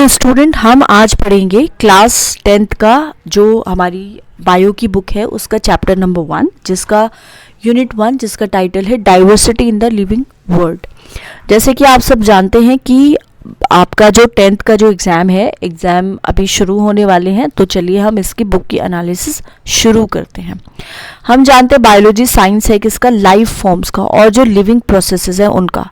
तो स्टूडेंट हम आज पढ़ेंगे क्लास 10th का जो हमारी बायो की बुक है उसका चैप्टर नंबर 1 जिसका यूनिट 1 जिसका टाइटल है diversity in the living world. जैसे कि आप सब जानते हैं कि आपका जो 10th का जो एग्ज़ाम अभी शुरू होने वाले हैं, तो चलिए हम इसकी बुक की एनालिसिस शुरू करते हैं। हम जानते हैं बायोलॉजी साइंस है किसका, लाइफ फॉर्म्स का और जो लिविंग प्रोसेसेस है उनका।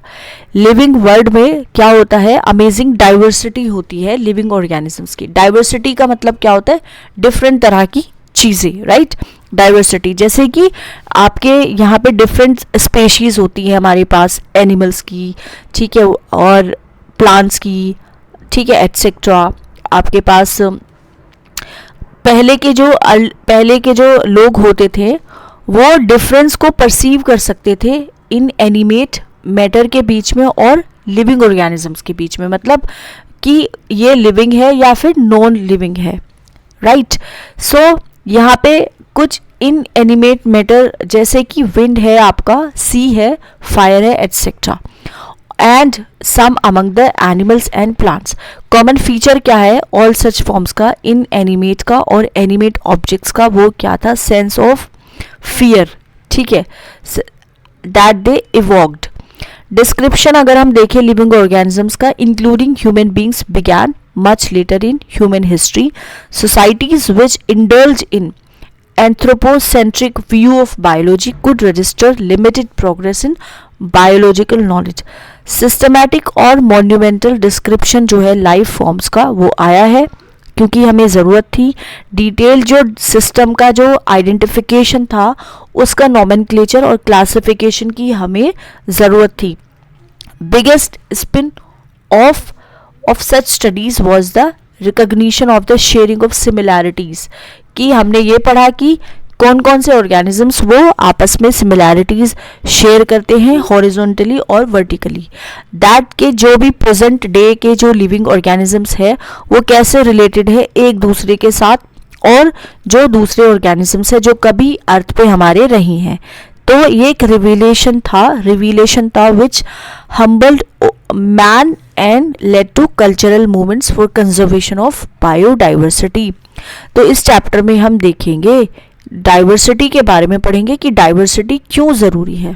लिविंग वर्ल्ड में क्या होता है, अमेजिंग डाइवर्सिटी होती है लिविंग ऑर्गेनिजम्स की। डाइवर्सिटी का मतलब क्या होता है, डिफरेंट तरह की चीज़ें, राइट। डाइवर्सिटी जैसे कि आपके यहाँ पे डिफरेंट स्पेशीज होती है हमारे पास एनिमल्स की, ठीक है, और प्लांट्स की, ठीक है, एटसेट्रा। आपके पास पहले के जो लोग होते थे वो डिफरेंस को परसीव कर सकते थे इन एनिमेट मैटर के बीच में और लिविंग ऑर्गेनिजम्स के बीच में, मतलब कि ये लिविंग है या फिर नॉन लिविंग है, राइट। सो यहाँ पे कुछ इन एनिमेट मैटर जैसे कि विंड है, आपका सी है, फायर है, etcetera, and some among the animals and plants. Common feature क्या है ऑल सच फॉर्म्स का, इन एनिमेट का और एनिमेट ऑब्जेक्ट्स का, वो क्या था, सेंस ऑफ फियर, ठीक है, दैट दे इवॉक्ड। डिस्क्रिप्शन अगर हम देखें लिविंग ऑर्गेनिजम्स का, including human beings began much later in human history, societies which indulge in anthropocentric view of biology could register limited progress in biological knowledge। Systematic और monumental description जो है life forms का वो आया है क्योंकि हमें ज़रूरत थी डिटेल जो सिस्टम का जो आइडेंटिफिकेशन था उसका नॉमेनक्लेचर और क्लासिफिकेशन की हमें ज़रूरत थी। Biggest spin of such studies was the recognition of the sharing of similarities, कि हमने ये पढ़ा कि कौन कौन से ऑर्गेनिजम्स वो आपस में सिमिलैरिटीज़ शेयर करते हैं हॉरिजॉन्टली और वर्टिकली। दैट के जो भी प्रेजेंट डे के जो लिविंग ऑर्गेनिजम्स है वो कैसे रिलेटेड है एक दूसरे के साथ, और जो दूसरे ऑर्गेनिजम्स है जो कभी अर्थ पे हमारे रही हैं। तो ये एक रिवीलेशन था which humbled man and led to cultural movements for conservation of biodiversity. तो इस चैप्टर में हम देखेंगे डाइवर्सिटी के बारे में, पढ़ेंगे कि डाइवर्सिटी क्यों ज़रूरी है।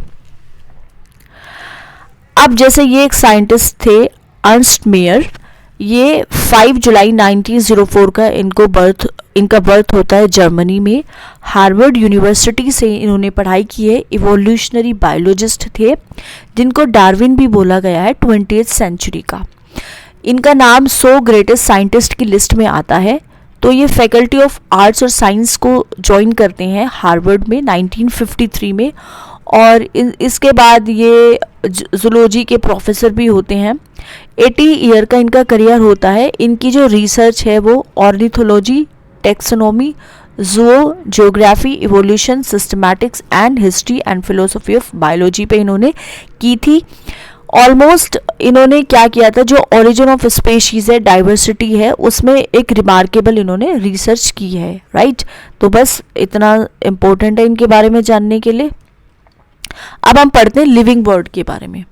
अब जैसे ये एक साइंटिस्ट थे अर्नस्ट मेयर, ये 5 जुलाई 1904 का इनका बर्थ होता है जर्मनी में। हार्वर्ड यूनिवर्सिटी से इन्होंने पढ़ाई की है। इवोल्यूशनरी बायोलॉजिस्ट थे जिनको डार्विन भी बोला गया है 20th सेंचुरी का। इनका नाम 100 ग्रेटेस्ट साइंटिस्ट की लिस्ट में आता है। तो ये फैकल्टी ऑफ आर्ट्स और साइंस को ज्वाइन करते हैं हार्वर्ड में 1953 में, और इसके बाद ये जूलॉजी के प्रोफेसर भी होते हैं। 80 ईयर का इनका करियर होता है। इनकी जो रिसर्च है वो ornithology, taxonomy, geography, evolution, systematics and history and philosophy of biology पे इन्होंने की थी। ऑलमोस्ट इन्होंने क्या किया था, जो ओरिजिन ऑफ स्पेशीज है, डाइवर्सिटी है, उसमें एक रिमार्केबल इन्होंने रिसर्च की है, राइट। तो बस इतना इम्पोर्टेंट है इनके बारे में जानने के लिए। अब हम पढ़ते हैं लिविंग वर्ल्ड के बारे में।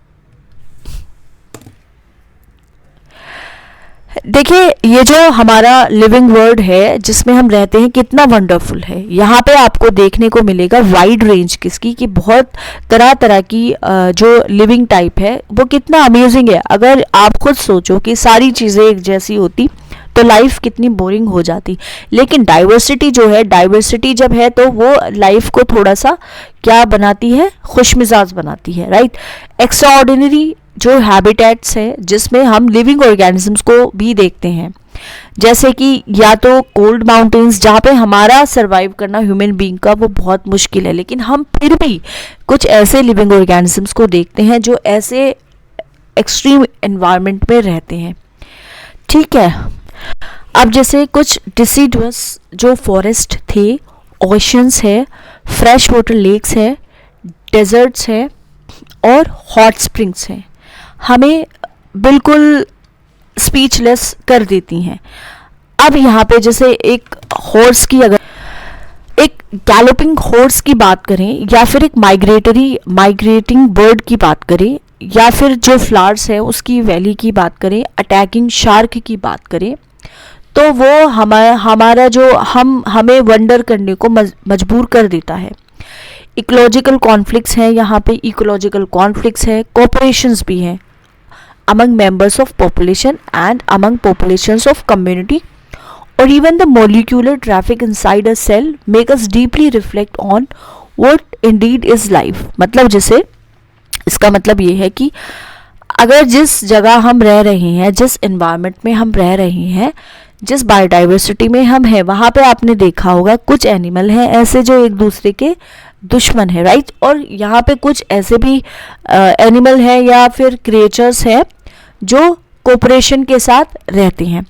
देखिए ये जो हमारा लिविंग वर्ल्ड है जिसमें हम रहते हैं कितना वंडरफुल है। यहाँ पे आपको देखने को मिलेगा वाइड रेंज किसकी, कि बहुत तरह तरह की जो लिविंग टाइप है वो कितना अमेजिंग है। अगर आप खुद सोचो कि सारी चीज़ें एक जैसी होती तो लाइफ कितनी बोरिंग हो जाती, लेकिन डाइवर्सिटी जो है, डाइवर्सिटी जब है तो वो लाइफ को थोड़ा सा क्या बनाती है, खुशमिजाज बनाती है, राइट। एक्स्ट्राऑर्डिनरी जो हैबिटेट्स है जिसमें हम लिविंग ऑर्गेनिजम्स को भी देखते हैं, जैसे कि या तो कोल्ड माउंटेन्स जहाँ पे हमारा सरवाइव करना ह्यूमन बीइंग का वो बहुत मुश्किल है, लेकिन हम फिर भी कुछ ऐसे लिविंग ऑर्गेनिजम्स को देखते हैं जो ऐसे एक्सट्रीम एनवायरनमेंट में रहते हैं, ठीक है। अब जैसे कुछ डिसिडुअस जो फॉरेस्ट थे, ओशंस है, फ्रेश वाटर लेक्स है, डेजर्ट्स है और हॉट स्प्रिंग्स हैं, हमें बिल्कुल स्पीचलेस कर देती हैं। अब यहाँ पे जैसे एक हॉर्स की, अगर एक गैलोपिंग हॉर्स की बात करें या फिर एक माइग्रेटिंग बर्ड की बात करें, या फिर जो फ्लावर्स है उसकी वैली की बात करें, अटैकिंग शार्क की बात करें, तो वो हमारा जो हमें वंडर करने को मजबूर कर देता है। इकोलॉजिकल कॉन्फ्लिक्ट्स हैं, यहाँ पे इकोलॉजिकल कॉन्फ्लिक्ट्स है, कोऑपरेशंस भी हैं among members of population and among populations of community, or even the molecular traffic inside a cell make us deeply reflect on what indeed is life। मतलब जैसे इसका मतलब ये है कि अगर जिस जगह हम रह रहे हैं, जिस एनवायरनमेंट में हम रह रहे हैं, जिस बायोडाइवर्सिटी में हम हैं, वहाँ पे आपने देखा होगा कुछ एनिमल हैं ऐसे जो एक दूसरे के दुश्मन है, राइट। और यहाँ पे कुछ ऐसे भी एनिमल हैं या फिर क्रिएचर्स हैं जो कोऑपरेशन के साथ रहते हैं।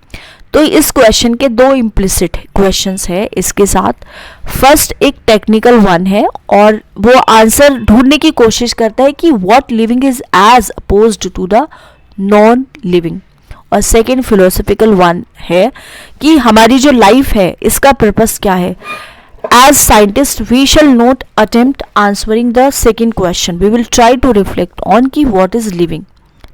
तो इस क्वेश्चन के दो इम्प्लिसिट क्वेश्चंस है इसके साथ। फर्स्ट एक टेक्निकल वन है और वो आंसर ढूंढने की कोशिश करता है कि what living is as opposed to the non living, और सेकेंड फिलोसफिकल वन है कि हमारी जो लाइफ है इसका पर्पस क्या है। As scientists, we shall not attempt answering the second question. We will try to reflect on कि what is living।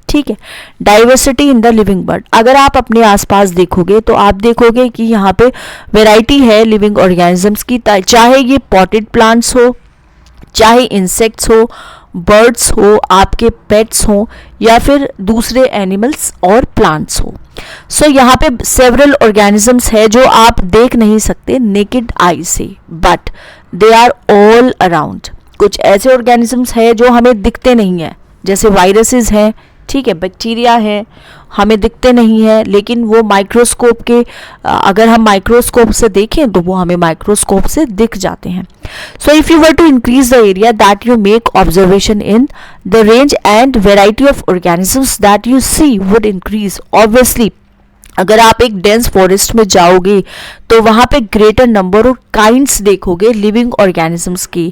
ठीक है, diversity in the living world. अगर आप अपने आसपास देखोगे तो आप देखोगे कि यहाँ पे वैरायटी है लिविंग ऑर्गेनिजम्स की, चाहे ये पॉटेड प्लांट्स हो, चाहे इंसेक्ट्स हो, बर्ड्स हो, आपके पेट्स हो, या फिर दूसरे एनिमल्स और प्लांट्स हो। सो यहाँ पे सेवरल ऑर्गेनिजम्स है जो आप देख नहीं सकते नेकेड आई से, but they are all around. कुछ ऐसे ऑर्गेनिजम्स है जो हमें दिखते नहीं है, जैसे वायरसेस हैं, ठीक है, बैक्टीरिया है, हमें दिखते नहीं है, लेकिन वो माइक्रोस्कोप के अगर हम माइक्रोस्कोप से देखें तो वो हमें माइक्रोस्कोप से दिख जाते हैं। So if you were to increase the area that you make observation in, the range and variety of organisms that you see would increase. Obviously अगर आप एक डेंस फॉरेस्ट में जाओगे तो वहाँ पे ग्रेटर नंबर ऑफ काइंड्स देखोगे living organisms की।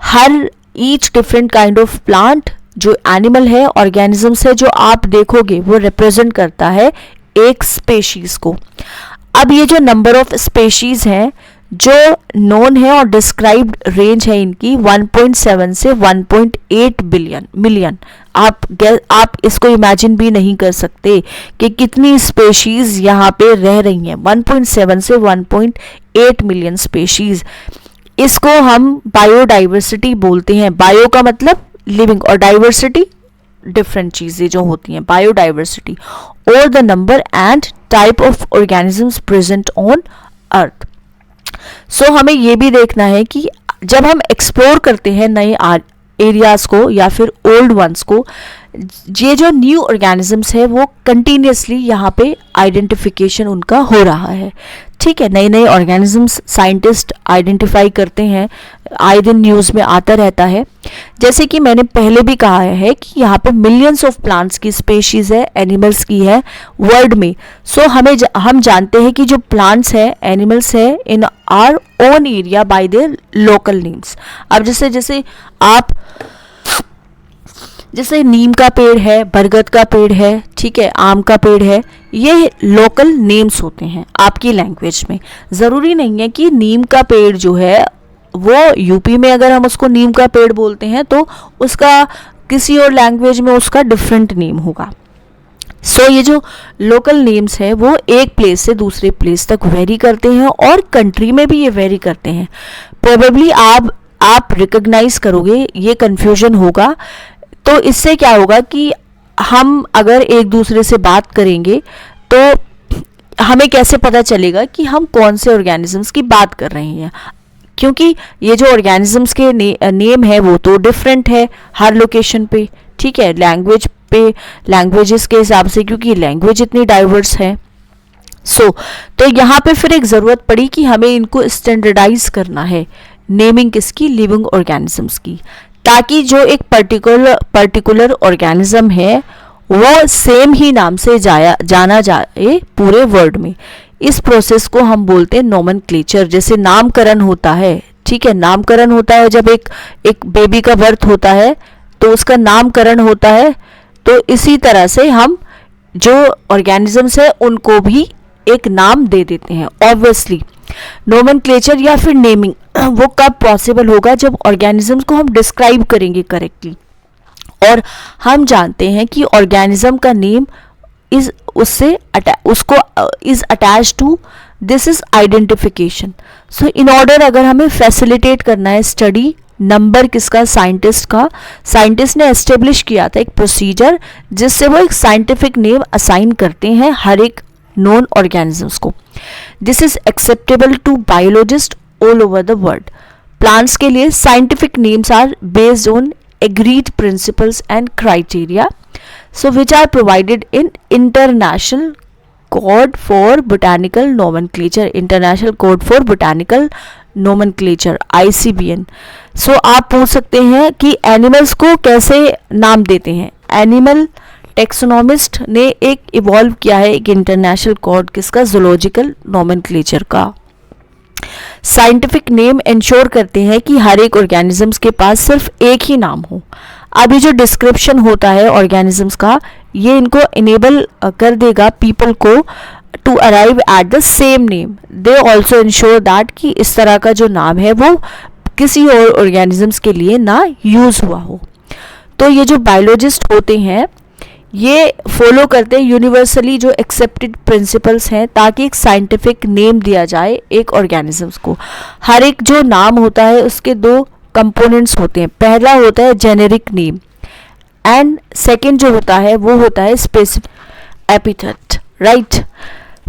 हर each different kind of plant, जो एनिमल है, ऑर्गेनिजम्स है जो आप देखोगे वो रिप्रेजेंट करता है एक स्पेशीज को। अब ये जो नंबर ऑफ स्पेशीज हैं जो नोन है और डिस्क्राइब्ड रेंज है इनकी 1.7 से 1.8 मिलियन। आप इसको इमेजिन भी नहीं कर सकते कि कितनी स्पेशीज यहाँ पे रह रही हैं। 1.7 से 1.8 मिलियन स्पेशीज, इसको हम बायोडाइवर्सिटी बोलते हैं। बायो का मतलब लिविंग और डाइवर्सिटी डिफरेंट चीजें जो होती हैं, बायोडाइवर्सिटी और the number and type of organisms present on earth. So हमें ये भी देखना है कि जब हम एक्सप्लोर करते हैं नए एरियाज को या फिर ओल्ड वंस को, ये जो न्यू ऑर्गेनिजम्स है वो कंटिन्यूसली यहाँ पे आइडेंटिफिकेशन उनका हो रहा है। ठीक है, नए नए ऑर्गेनिजम्स साइंटिस्ट आइडेंटिफाई करते हैं, आए दिन न्यूज़ में आता रहता है। जैसे कि मैंने पहले भी कहा है कि यहाँ पे मिलियंस ऑफ प्लांट्स की स्पेशीज है, एनिमल्स की है वर्ल्ड में। सो हम जानते हैं कि जो प्लांट्स है, एनिमल्स है इन our own area bye their local names. अब जैसे नीम का पेड़ है, बरगद का पेड़ है, ठीक है, आम का पेड़ है, ये लोकल नेम्स होते हैं आपकी लैंग्वेज में। ज़रूरी नहीं है कि नीम का पेड़ जो है वो यूपी में अगर हम उसको नीम का पेड़ बोलते हैं तो उसका किसी और लैंग्वेज में उसका डिफरेंट नेम होगा। सो ये जो लोकल नेम्स है वो एक प्लेस से दूसरे प्लेस तक वेरी करते हैं और कंट्री में भी ये वेरी करते हैं। प्रोबेबली आप रिकग्नाइज करोगे, ये कन्फ्यूजन होगा। तो इससे क्या होगा कि हम अगर एक दूसरे से बात करेंगे तो हमें कैसे पता चलेगा कि हम कौन से ऑर्गेनिजम्स की बात कर रहे हैं, क्योंकि ये जो ऑर्गेनिजम्स के नेम है वो तो डिफरेंट है हर लोकेशन पे। ठीक है, लैंग्वेजेस के हिसाब से, क्योंकि लैंग्वेज इतनी डाइवर्स है। तो यहाँ पे फिर एक ज़रूरत पड़ी कि हमें इनको स्टैंडर्डाइज करना है, नेमिंग किसकी, लिविंग ऑर्गेनिजम्स की, ताकि जो एक पर्टिकुलर ऑर्गेनिज्म है वो सेम ही नाम से जाना जाए पूरे वर्ल्ड में। इस प्रोसेस को हम बोलते हैं नोमेनक्लेचर। जैसे नामकरण होता है, ठीक है, नामकरण होता है जब एक बेबी का बर्थ होता है तो उसका नामकरण होता है। तो इसी तरह से हम जो ऑर्गेनिजम्स है उनको भी एक नाम दे देते हैं। ऑब्वियसली नोमेनक्लेचर या फिर नेमिंग वो कब पॉसिबल होगा, जब ऑर्गेनिजम्स को हम डिस्क्राइब करेंगे करेक्टली। और हम जानते हैं कि ऑर्गेनिज्म का नेम इज उसको is attach to this is identification. So in order अगर हमें फैसिलिटेट करना है स्टडी, नंबर किसका, साइंटिस्ट का, साइंटिस्ट ने एस्टेब्लिश किया था एक प्रोसीजर जिससे वो एक साइंटिफिक नेम असाइन करते हैं हर एक नोन ऑर्गेनिजम्स को. This is acceptable to biologist all over the world. Plants के लिए scientific names are based on agreed principles and criteria, so which are provided in International Code for Botanical Nomenclature, International Code for Botanical Nomenclature, ICBN. so आप पूछ सकते हैं कि animals को कैसे नाम देते हैं. एनिमल टेक्सोनोमिस्ट ने एक इवॉल्व किया है एक इंटरनेशनल कोड किसका, जूलॉजिकल नोमेनक्लेचर का. साइंटिफिक नेम इंश्योर करते हैं कि हर एक ऑर्गेनिजम्स के पास सिर्फ एक ही नाम हो. अभी जो डिस्क्रिप्शन होता है ऑर्गेनिजम्स का, ये इनको इनेबल कर देगा पीपल को to arrive at the same name. They also ensure that कि इस तरह का जो नाम है वो किसी और ऑर्गेनिजम्स के लिए ना यूज हुआ हो. तो ये जो बायोलॉजिस्ट होते हैं ये फॉलो करते हैं यूनिवर्सली जो एक्सेप्टेड प्रिंसिपल्स हैं ताकि एक साइंटिफिक नेम दिया जाए एक ऑर्गेनिजम्स को. हर एक जो नाम होता है उसके दो कंपोनेंट्स होते हैं. पहला होता है जेनेरिक नेम एंड सेकंड जो होता है वो होता है स्पेसिफिक एपिथेट, राइट.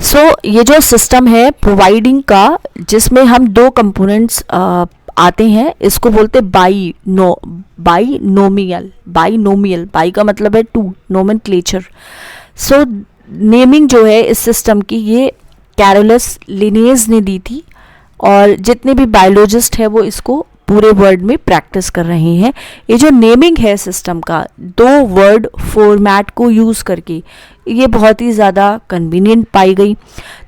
सो ये जो सिस्टम है प्रोवाइडिंग का जिसमें हम दो कंपोनेंट्स आते हैं, इसको बोलते बाइनोमियल. बाई का मतलब है टू, नोमेनक्लेचर. सो नेमिंग जो है इस सिस्टम की ये कैरोलस लिनेज ने दी थी और जितने भी बायोलॉजिस्ट हैं वो इसको पूरे वर्ल्ड में प्रैक्टिस कर रहे हैं. ये जो नेमिंग है सिस्टम का दो वर्ड फॉर्मेट को यूज़ करके ये बहुत ही ज़्यादा कन्वीनियंट पाई गई.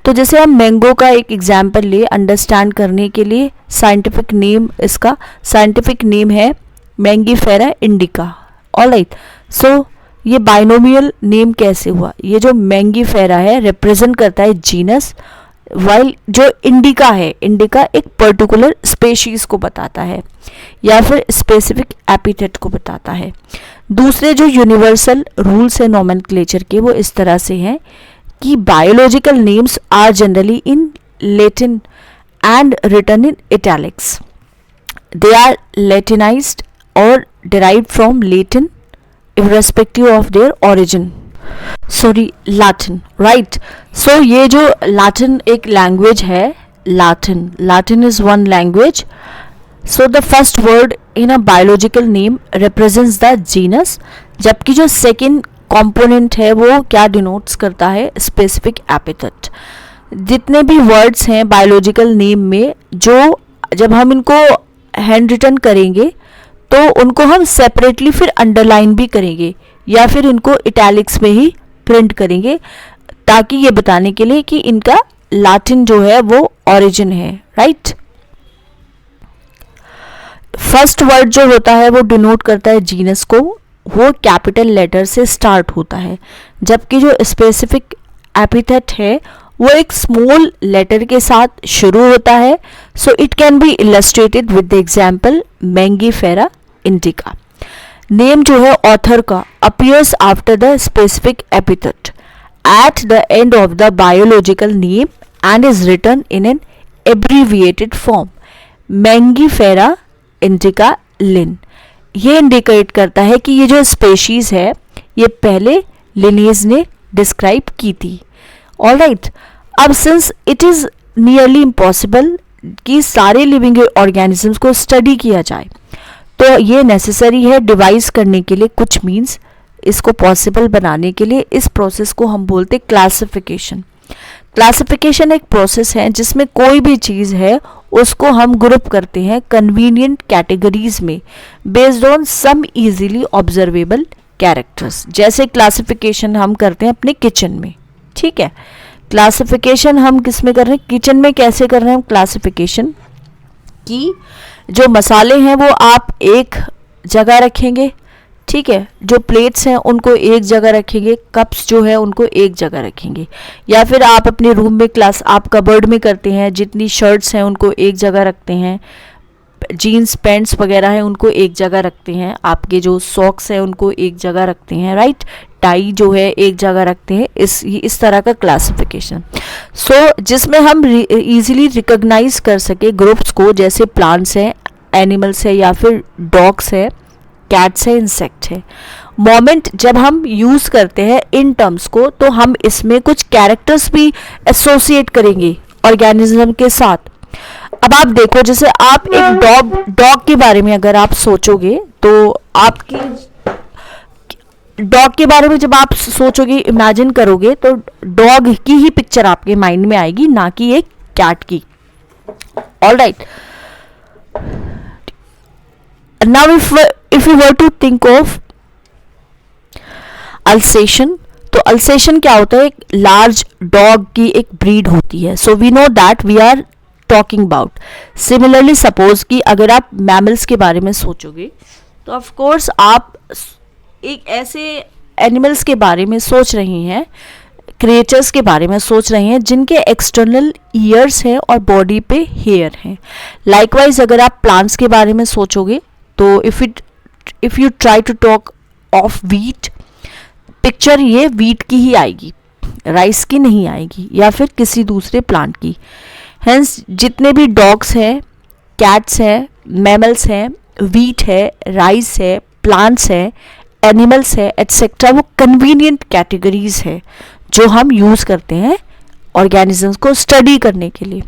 तो जैसे हम मैंगो का एक एग्जाम्पल ले अंडरस्टैंड करने के लिए, साइंटिफिक नेम इसका साइंटिफिक नेम है मैंगीफेरा इंडिका. ऑलराइट. सो ये बाइनोमियल नेम कैसे हुआ, ये जो मैंगीफेरा है रिप्रेजेंट करता है जीनस, वाइल जो इंडिका है, इंडिका एक पर्टिकुलर स्पेशीज को बताता है या फिर स्पेसिफिक एपिथेट को बताता है. दूसरे जो यूनिवर्सल रूल्स है नोमेनक्लेचर के वो इस तरह से हैं कि biological names are generally in Latin and written in italics. They are Latinised और derived from Latin irrespective of their origin. Sorry, Latin, right. So ये जो Latin एक language है, Latin is one language. So the first word in a biological name represents the genus, जबकि जो second component है वो क्या denotes करता है, specific epithet. जितने भी words हैं biological name में जो जब हम इनको हैंड रिटन करेंगे तो उनको हम सेपरेटली फिर अंडरलाइन भी करेंगे या फिर इनको इटैलिक्स में ही प्रिंट करेंगे ताकि ये बताने के लिए कि इनका लैटिन जो है वो ओरिजिन है, राइट. फर्स्ट वर्ड जो होता है वो डिनोट करता है जीनस को, वो कैपिटल लेटर से स्टार्ट होता है, जबकि जो स्पेसिफिक एपिथेट है वो एक स्मॉल लेटर के साथ शुरू होता है. So it can be illustrated with the example Mangifera indica. Name जो है ऑथर का appears after the specific epithet at the end of the biological name and is written in an abbreviated form Mangifera indica Linn. ये indicate करता है कि ये जो species है ये पहले लिनेज ने डिस्क्राइब की थी. ऑलराइट. अब since it is nearly impossible कि सारे लिविंग ऑर्गेनिजम्स को स्टडी किया जाए तो ये नेसेसरी है डिवाइस करने के लिए कुछ मीन्स, इसको पॉसिबल बनाने के लिए इस प्रोसेस को हम बोलते क्लासिफिकेशन. क्लासिफिकेशन एक प्रोसेस है जिसमें कोई भी चीज़ है उसको हम ग्रुप करते हैं कन्वीनियंट कैटेगरीज में based on some easily observable characters. जैसे क्लासिफिकेशन हम करते हैं अपने किचन में, ठीक है. क्लासिफिकेशन हम किस में कर रहे हैं, किचन में. कैसे कर रहे हैं हम क्लासिफिकेशन कि जो मसाले हैं वो आप एक जगह रखेंगे, ठीक है, जो प्लेट्स हैं उनको एक जगह रखेंगे, कप्स जो है उनको एक जगह रखेंगे, या फिर आप अपने रूम में आप कबर्ड में करते हैं जितनी शर्ट्स हैं उनको एक जगह रखते हैं, जीन्स पैंट्स वगैरह हैं उनको एक जगह रखते हैं, आपके जो सॉक्स हैं उनको एक जगह रखते हैं, राइट, टाई जो है एक जगह रखते हैं, इस तरह का क्लासिफिकेशन। जिसमें हम इजीली रिकॉग्नाइज कर सके ग्रुप्स को, जैसे प्लांट्स हैं, एनिमल्स है, या फिर डॉग्स है, कैट्स है, इंसेक्ट है। मोमेंट जब हम यूज़ करते हैं इन टर्म्स को, तो हम इसमें कुछ कैरेक्टर्स भी एसोसिएट करेंगे ऑर्गेनिज्म के साथ। अब आप देखो, जैसे आप एक डॉग के बारे में अगर आप सोचोगे, तो आपकी डॉग के बारे में जब आप सोचोगे, इमेजिन करोगे, तो डॉग की ही पिक्चर आपके माइंड में आएगी, ना कि एक कैट की। Alright, now if you were to think of Alsatian, तो अल्सेशन क्या होता है? एक लार्ज डॉग की एक ब्रीड होती है। So we know that we are talking about. Similarly suppose कि अगर आप मैमल्स के बारे में सोचोगे, तो ऑफ कोर्स आप एक ऐसे एनिमल्स के बारे में सोच रही हैं, क्रिएचर्स के बारे में सोच रही हैं जिनके एक्सटर्नल ईयर्स हैं और बॉडी पे हेयर हैं। लाइकवाइज अगर आप प्लांट्स के बारे में सोचोगे, तो if you try to talk of wheat, picture ये वीट की ही आएगी, राइस की नहीं आएगी, या फिर किसी दूसरे प्लांट की। हेंस जितने भी डॉग्स हैं, कैट्स हैं, मैमल्स हैं, वीट है, राइस है, प्लांट्स है, एनिमल्स है, एटसेट्रा, वो कन्वीनियंट कैटेगरीज है जो हम यूज़ करते हैं ऑर्गेनिजम्स को स्टडी करने के लिए।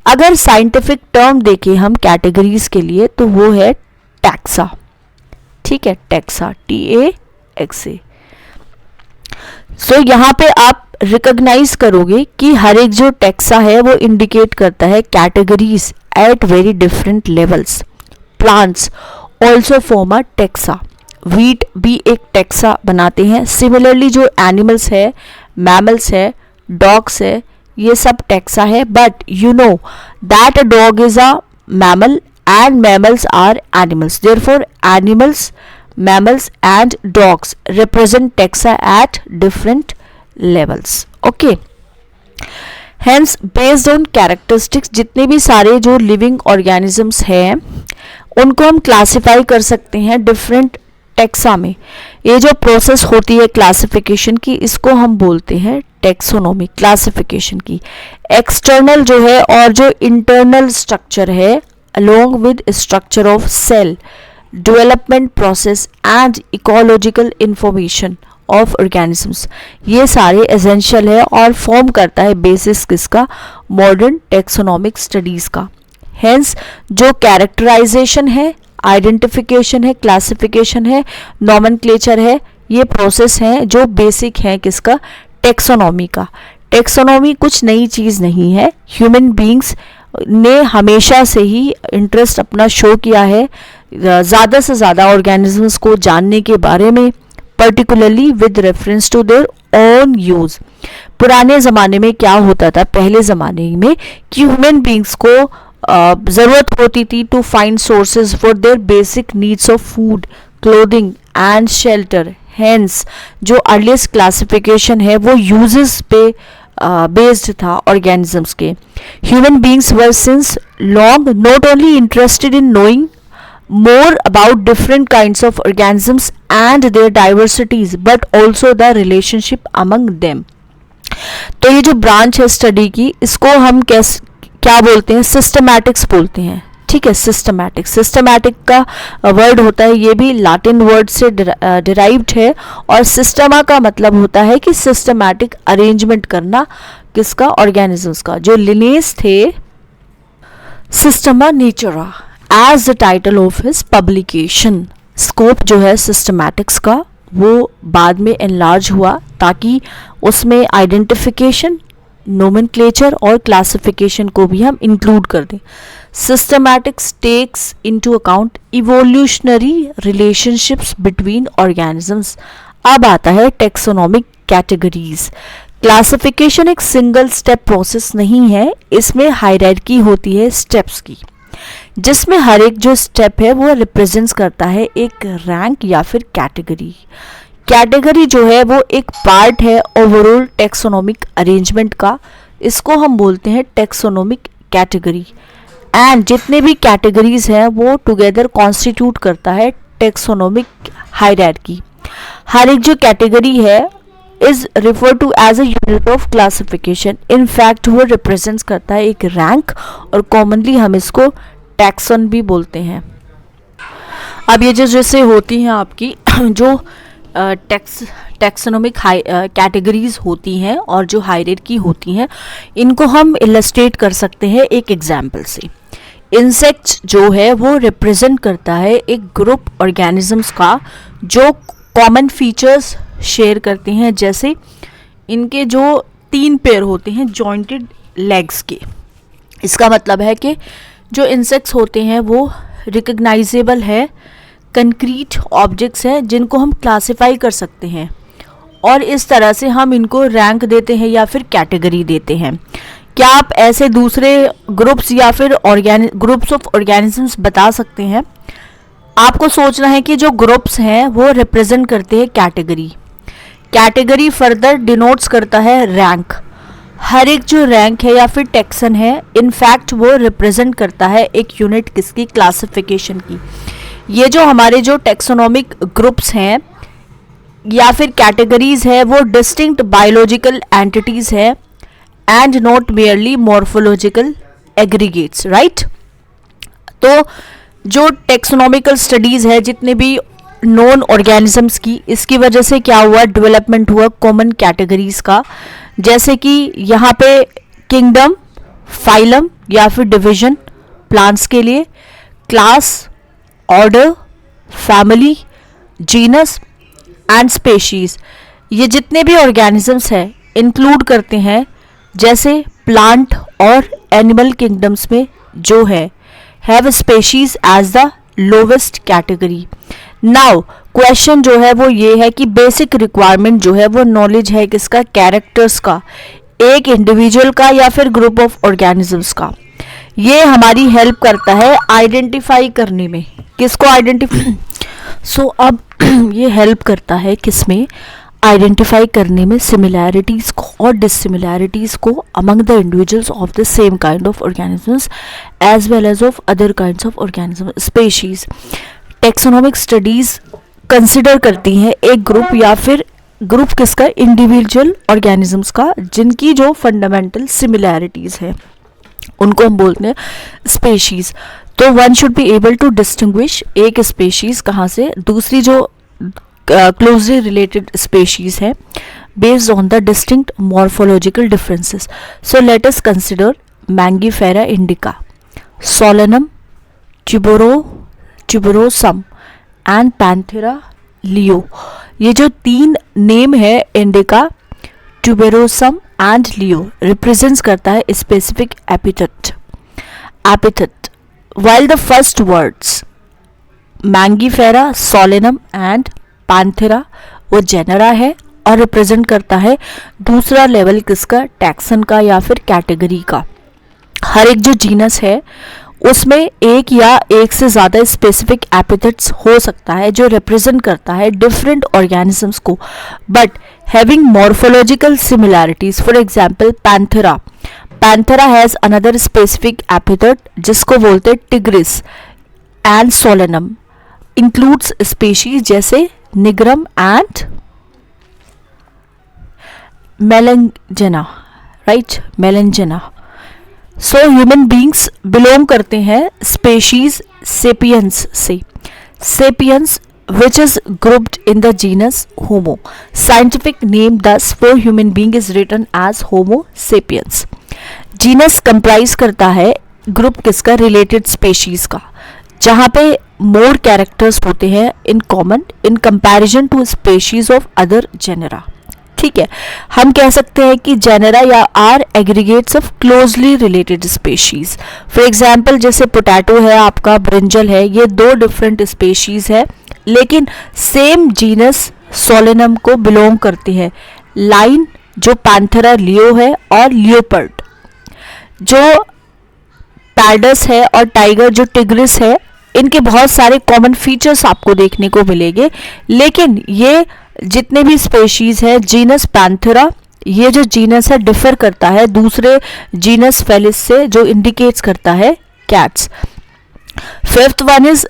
अगर साइंटिफिक टर्म देखें हम कैटेगरीज के लिए, तो वो है टैक्सा। ठीक है, टैक्सा, TAXA। सो यहाँ पे आप रिकॉग्नाइज करोगे कि हर एक जो टैक्सा है वो इंडिकेट करता है categories at very different levels. Plants also form a taxa, wheat भी एक टैक्सा बनाते हैं। सिमिलरली जो एनिमल्स है, मैमल्स है, डॉग्स है, ये सब टैक्सा है। But you know that a dog is a mammal and mammals are animals. Therefore, animals, mammals and dogs represent taxa at different levels. Okay. Hence, based on characteristics, जितने भी सारे जो living organisms हैं, उनको हम classify कर सकते हैं different taxa में। ये जो process होती है classification की, इसको हम बोलते हैं taxonomy, classification की। External जो है और जो internal structure है, along with structure of cell, development process and ecological information of organisms, ये सारे essential है और फॉर्म करता है बेसिस किसका? मॉडर्न टेक्सोनॉमिक स्टडीज का। Hence जो कैरेक्टराइजेशन है, आइडेंटिफिकेशन है, क्लासिफिकेशन है, नॉमेनक्लेचर है, ये प्रोसेस हैं जो बेसिक हैं किसका? टेक्सोनॉमी का। टेक्सोनॉमी कुछ नई चीज़ नहीं है, ह्यूमन बींग्स ने हमेशा से ही इंटरेस्ट अपना शो किया है ज़्यादा से ज़्यादा ऑर्गेनिजम्स को जानने के बारे में, particularly with reference to their own use. पुराने ज़माने में क्या होता था? पहले ज़माने में कि ह्यूमन बींग्स को ज़रूरत होती थी to find sources for their basic needs of food, clothing and shelter. Hence जो अर्लीस्ट क्लासिफिकेशन है वो यूजेस पे बेस्ड था ऑर्गेनिजम्स के। Human beings were since long not only interested in knowing more about different kinds of organisms and their diversities but also the relationship among them। तो ये जो branch है study की, इसको हम क्या बोलते हैं? सिस्टमैटिक्स बोलते हैं। ठीक है, सिस्टमैटिक का वर्ड होता है, ये भी लैटिन वर्ड से डिराइव्ड है, और सिस्टमा का मतलब होता है कि सिस्टमैटिक अरेंजमेंट करना किसका? ऑर्गेनिजम्स का। जो लिनेस थे Systema Naturae as the title of his publication. Scope जो है सिस्टमैटिक्स का वो बाद में एनलार्ज हुआ ताकि उसमें आइडेंटिफिकेशन, नोमेनक्लेचर और क्लासिफिकेशन को भी हम इंक्लूड कर दें। Systematics takes into account evolutionary relationships between organisms. अब आता है टेक्सोनॉमिक कैटेगरीज। क्लासिफिकेशन एक सिंगल स्टेप प्रोसेस नहीं है, इसमें हायरार्की होती है स्टेप्स की, जिसमें हर एक जो स्टेप है वो रिप्रेजेंट्स करता है एक रैंक या फिर कैटेगरी। कैटेगरी जो है वो एक पार्ट है ओवरऑल टेक्सोनोमिक अरेंजमेंट का, इसको हम बोलते हैं टेक्सोनोमिक कैटेगरी। एंड जितने भी कैटेगरीज हैं वो टुगेदर कॉन्स्टिट्यूट करता है टेक्सोनोमिक हायरार्की। हर एक जो कैटेगरी है is refer to as a unit of classification. In fact वो रिप्रेजेंट्स करता है एक रैंक, और कॉमनली हम इसको टैक्सन भी बोलते हैं। अब ये जो जैसे होती हैं आपकी जो टैक्सोनोमिक कैटेगरीज होती हैं और जो हायरार्की होती हैं, इनको हम इलस्ट्रेट कर सकते हैं एक एग्जाम्पल से। इंसेक्ट्स जो है वो रिप्रेजेंट करता है एक ग्रुप ऑर्गेनिजम्स का जो कॉमन फीचर्स शेयर करते हैं, जैसे इनके जो 3 पैर होते हैं जॉइंटेड लेग्स के। इसका मतलब है कि जो इंसेक्ट्स होते हैं वो रिकग्नाइजेबल है, कंक्रीट ऑब्जेक्ट्स हैं जिनको हम क्लासिफाई कर सकते हैं, और इस तरह से हम इनको रैंक देते हैं या फिर कैटेगरी देते हैं। क्या आप ऐसे दूसरे ग्रुप्स या फिर ग्रुप्स ऑफ ऑर्गेनिजम्स बता सकते हैं? आपको सोचना है कि जो ग्रुप्स हैं वो रिप्रेजेंट करते हैं कैटेगरी। कैटेगरी फर्दर डिनोट्स करता है रैंक। हर एक जो रैंक है या फिर टेक्सन है, इनफैक्ट वो रिप्रेजेंट करता है एक यूनिट किसकी, क्लासिफिकेशन की। ये जो हमारे जो टेक्सोनोमिक ग्रुप्स हैं या फिर कैटेगरीज है वो डिस्टिंक्ट बायोलॉजिकल एंटिटीज है and not merely morphological aggregates, right. तो जो टेक्सोनॉमिकल स्टडीज है जितने भी नॉन ऑर्गेनिजम्स की, इसकी वजह से क्या हुआ, डेवलपमेंट हुआ कॉमन कैटेगरीज का। जैसे कि यहाँ पे किंगडम, फाइलम या फिर डिवीजन प्लांट्स के लिए, class, order, family, genus and species, ये जितने भी ऑर्गेनिजम्स हैं इंक्लूड करते हैं। जैसे प्लांट और एनिमल किंगडम्स में जो है have species as the lowest category. Now question जो है वो ये है कि बेसिक रिक्वायरमेंट जो है वो नॉलेज है किसका, कैरेक्टर्स का, एक इंडिविजुअल का या फिर ग्रुप ऑफ ऑर्गेनिजम्स का। ये हमारी हेल्प करता है आइडेंटिफाई करने में, किसको आइडेंटिफाई सो अब ये हेल्प करता है किसमें, आइडेंटिफाई करने में सिमिलैरिटीज़ को और डिससिमिलैरिटीज़ को among the individuals of the same kind of organisms as well as of other kinds of organism species. Taxonomic studies consider करती हैं एक ग्रुप या फिर ग्रुप किसका, इंडिविजुअल ऑर्गेनिजम्स का, जिनकी जो फंडामेंटल सिमिलैरिटीज़ है उनको हम बोलते हैं स्पेशीज़। तो one should be able to distinguish एक स्पेशीज़ कहाँ से दूसरी जो क्लोजली रिलेटेड स्पेशीज़ है based on the distinct morphological differences. So let us consider Mangifera indica, Solanum, tuberosum and Panthera leo. ये जो 3 नेम है indica, tuberosum and leo, represents करता है specific epithet. While the first words Mangifera, Solanum and Panthera वो genera है और represent करता है दूसरा लेवल किसका, टैक्सन का या फिर कैटेगरी का। हर एक जो जीनस है उसमें एक या एक से ज़्यादा स्पेसिफिक एपिथेट्स हो सकता है जो रिप्रेजेंट करता है डिफरेंट ऑर्गेनिजम्स को, but having morphological similarities. For example Panthera has another specific epithet जिसको बोलते हैं tigris, and Solanum includes species जैसे nigrum and melongena, right, melongena. So human beings belong करते हैं स्पेशीज सेपियंस से। Sapiens which is grouped in the genus Homo. Scientific name thus for human being is written as Homo sapiens. Genus comprise करता है group किसका, related species का, जहाँ पे मोर characters होते हैं in common in comparison to species of other genera. ठीक है, हम कह सकते हैं कि जेनरा या are aggregates of closely related species. For example जैसे पोटैटो है आपका, ब्रिंजल है, ये 2 डिफरेंट स्पेशीज है लेकिन सेम जीनस सोलेनम को बिलोंग करती है। लाइन जो पैंथेरा लियो है और लियोपर्ड जो पैडस है और टाइगर जो टिग्रिस है, इनके बहुत सारे कॉमन फीचर्स आपको देखने को मिलेंगे। लेकिन ये जितने भी स्पेशीज है जीनस पैंथेरा, ये जो जीनस है डिफर करता है दूसरे जीनस फेलिस से जो इंडिकेट्स करता है cats. Fifth one is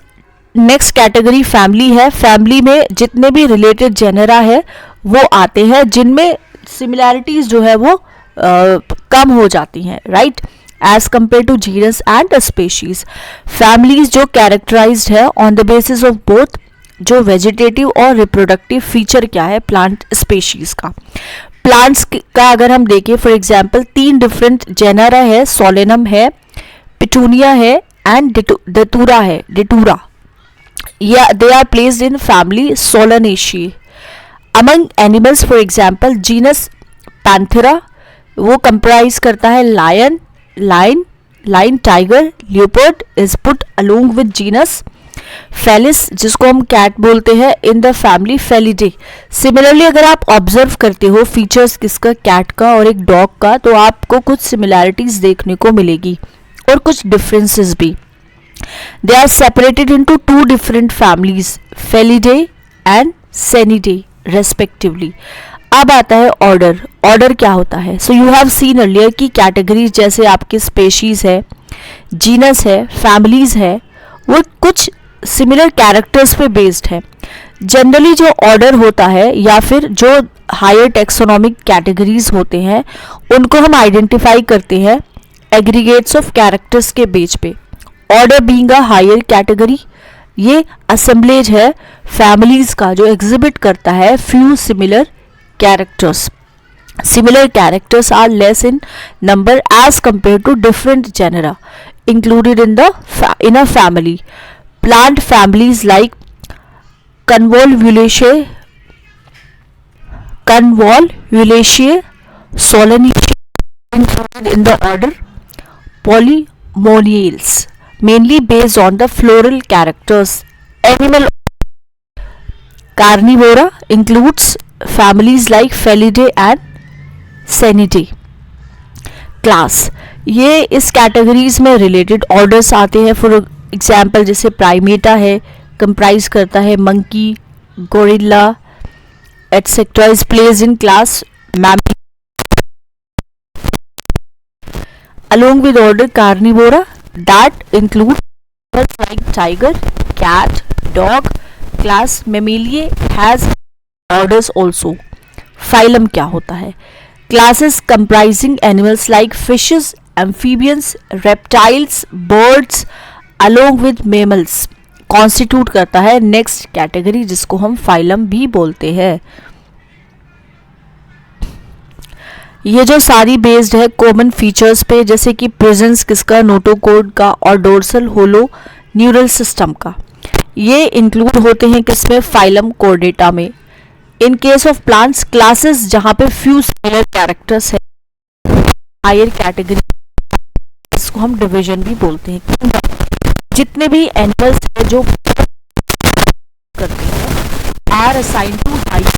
next category family है. फैमिली में जितने भी रिलेटेड जेनरा है वो आते हैं जिनमें सिमिलैरिटीज जो है वो कम हो जाती हैं, right, as compare to genus and species. Families जो कैरेक्टराइज्ड है on the basis of both जो वेजिटेटिव और रिप्रोडक्टिव फीचर क्या है प्लांट स्पेशीज का. प्लांट्स का अगर हम देखें फॉर एग्जांपल 3 डिफरेंट जेनरा है. सोलेनम है, पिटूनिया है एंड डेटूरा है. डेटूरा they are placed in family Solanaceae. Among animals for example genus Panthera वो comprise करता है lion, tiger, leopard is put along with genus Felis जिसको हम cat बोलते हैं in the family Felidae. Similarly अगर आप ऑब्जर्व करते हो फीचर्स किसका cat का और एक डॉग का तो आपको कुछ सिमिलैरिटीज देखने को मिलेगी और कुछ डिफरेंसेस भी. They are separated into 2 different families, Felidae and Senidae respectively. अब आता है ऑर्डर. ऑर्डर क्या होता है? So you have seen earlier कि कैटेगरीज जैसे आपके स्पेशीज है, जीनस है, फैमिलीज है, वो कुछ सिमिलर कैरेक्टर्स पे बेस्ड है. जनरली जो ऑर्डर होता है या फिर जो हायर टेक्सोनॉमिक कैटेगरीज होते हैं उनको हम आइडेंटिफाई करते हैं एग्रीगेट्स ऑफ कैरेक्टर्स के बेस पे. Order being a higher category ये असेंबलेज है फैमिलीज का जो एग्जिबिट करता है few similar characters. Similar characters are less in number as compare to different genera included in a family. Plant families like Convolvulaceae, Solanaceae included in the order Polymoniales, mainly based on the floral characters. Animal Carnivora includes families like Felidae and Senidae. Class ये इस categories में related orders आते हैं. For example जैसे Primata है comprise करता है monkey, gorilla etcetera is place in class mammal along with order Carnivora that include like tiger, cat, dog. Class Mammaliae has orders also. Phylum क्या होता है? Classes comprising animals like fishes, amphibians, reptiles, birds along with mammals constitute करता है next category जिसको हम phylum भी बोलते हैं. ये जो सारी बेस्ड है कॉमन फीचर्स पे जैसे कि प्रेजेंस किसका नोटोकॉर्ड का और डोर्सल होलो न्यूरल सिस्टम का. ये इंक्लूड होते हैं किसमें फाइलम कोर्डेटा में. In case of plants classes जहाँ पे फ्यू सिमिलर कैरेक्टर्स है हायर कैटेगरी इसको हम डिवीजन भी बोलते हैं. जितने भी एनिमल्स है जो करते हैं are assign to higher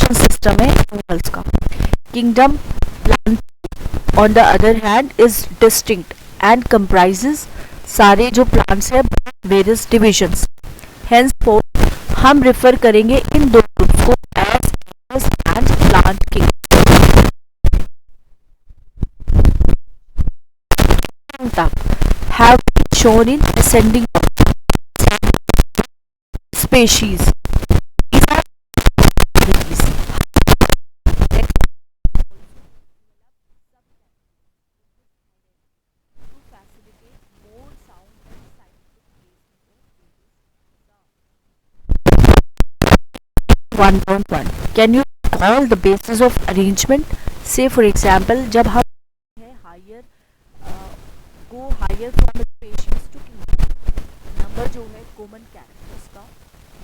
system है एनिमल्स का. Kingdom plant on the other hand is distinct and comprises सारे जो प्लांट्स है वेरियस डिविजन्स. हेंसफोर्थ हम रेफर करेंगे इन दो ग्रुप्स को as animals and plant kingdom. have been shown in ascending species. Can you recall the basis of arrangement? Say for example जब हम higher go higher from a species to kingdom, number जो है common characters का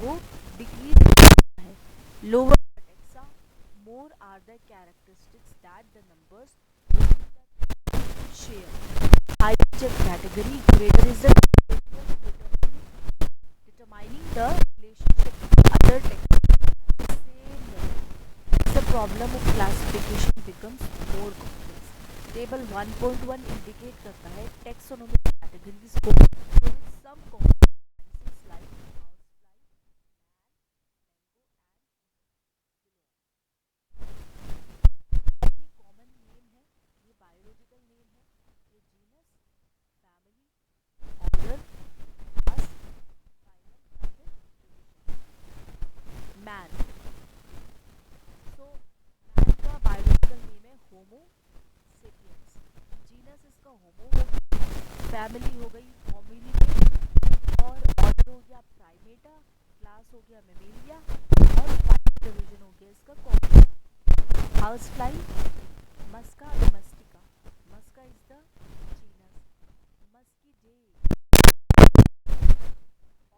वो decrease होता है. Lower taxa, more are the characteristics that the numbers share. Higher जब category, greater is the determining the relationship with other taxa. The problem of classification becomes more complex. Table 1.1 indicate करता है taxonomic categories को with some commonalities like हो गया Mammalia और final division हो गया इसका cord. House fly Musca domestica, Musca is the genus, Muscidae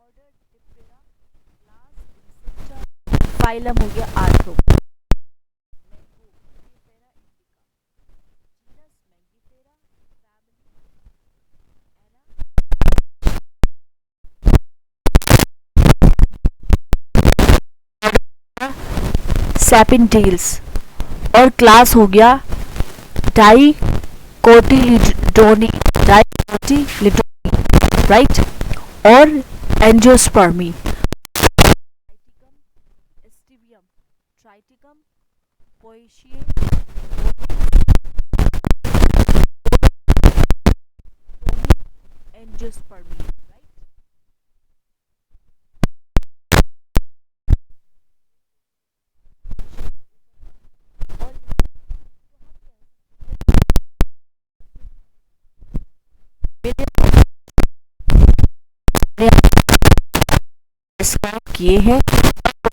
order Diptera, class Insecta, phylum हो गया Arthropoda. Mango Mangifera indica, genus Mangifera, family Sapindales और क्लास हो गया डाइकोटिलिडोनी, राइट, और Angiospermae, aestivum, Triticum, Poaceae, Angiospermae, right. और describe किए हैं,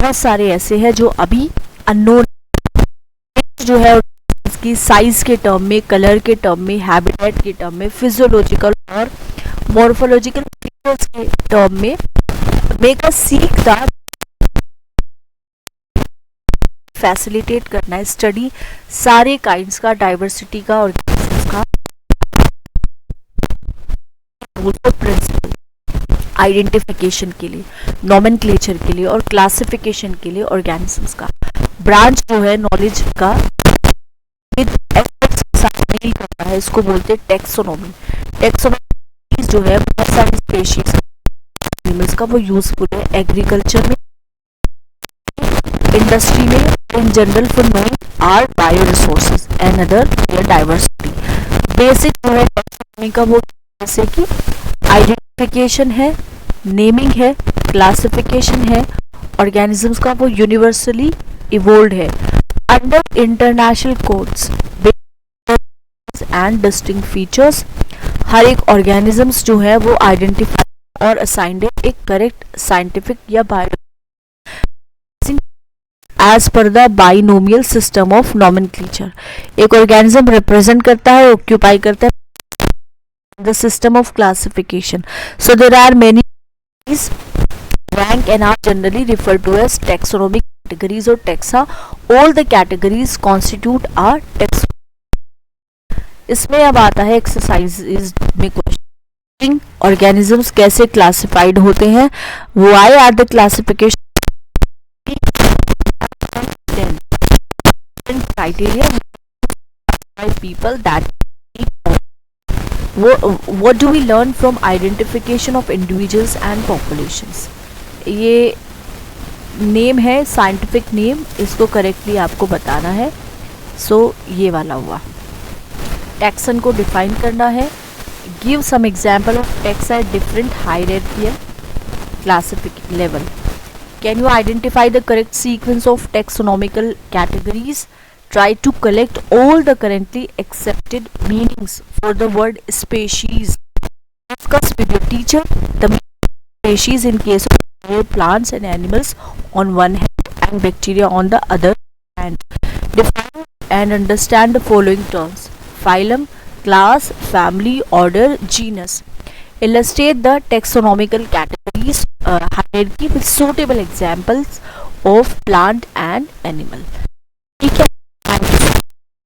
बहुत सारे ऐसे हैं जो अभी अननोन जो है, उसकी साइज के टर्म में, कलर के टर्म में, हैबिटेट के टर्म में, फिजियोलॉजिकल और मॉर्फोलॉजिकल फीचर्स के टर्म में make us seek the facilitate करना है स्टडी सारे काइंड्स का, डाइवर्सिटी का, ऑर्गेनिजम्स का, प्रिंसिपल आइडेंटिफिकेशन के लिए, नॉमेनक्लेचर के लिए और क्लासिफिकेशन के लिए ऑर्गेनिजम्स का। ब्रांच जो है नॉलेज का डील करता है, इसको बोलते हैं टेक्सोनॉमी। टेक्सोनॉमी जो है बहुत सारी स्पेशीज एनिमल्स का वो यूजफुल है एग्रीकल्चर में, इंडस्ट्री में, in general for knowing are bio resources and other diversity. Basic जो है टेक्सोनॉमी का वो जैसे कि आइडेंटिफिकेशन है, नेमिंग है, क्लासिफिकेशन है, ऑर्गेनिजम्स का वो यूनिवर्सली इवोल्व है under international codes and distinct features. हर एक ऑर्गेनिजम्स जो है वो आइडेंटिफाई और असाइंड एक करेक्ट साइंटिफिक या bio as per the binomial system of nomenclature. एक ऑर्गेनिज्म रिप्रेजेंट करता है, ऑक्यूपाई करता है the system of classification. So there are many rank and are generally referred to as taxonomic categories or taxa. All the categories constitute a taxonomy. इसमें अब आता है exercise में क्वेश्चन, ऑर्गेनिजम्स कैसे क्लासिफाइड होते हैं, why are the classification criteria by people that what do we learn from identification of individuals and populations। ये name है, साइंटिफिक नेम, इसको करेक्टली आपको बताना है। सो ये वाला हुआ। टैक्सन को डिफाइन करना है, give some example of taxa at different hierarchical classification level. Can you identify the correct sequence of taxonomical categories? Try to collect all the currently accepted meanings for the word species. Discuss with your teacher the species in case of plants and animals on one hand and bacteria on the other hand. Define and understand the following terms: phylum, class, family, order, genus. Illustrate the taxonomical categories hierarchy with suitable examples of plant and animal.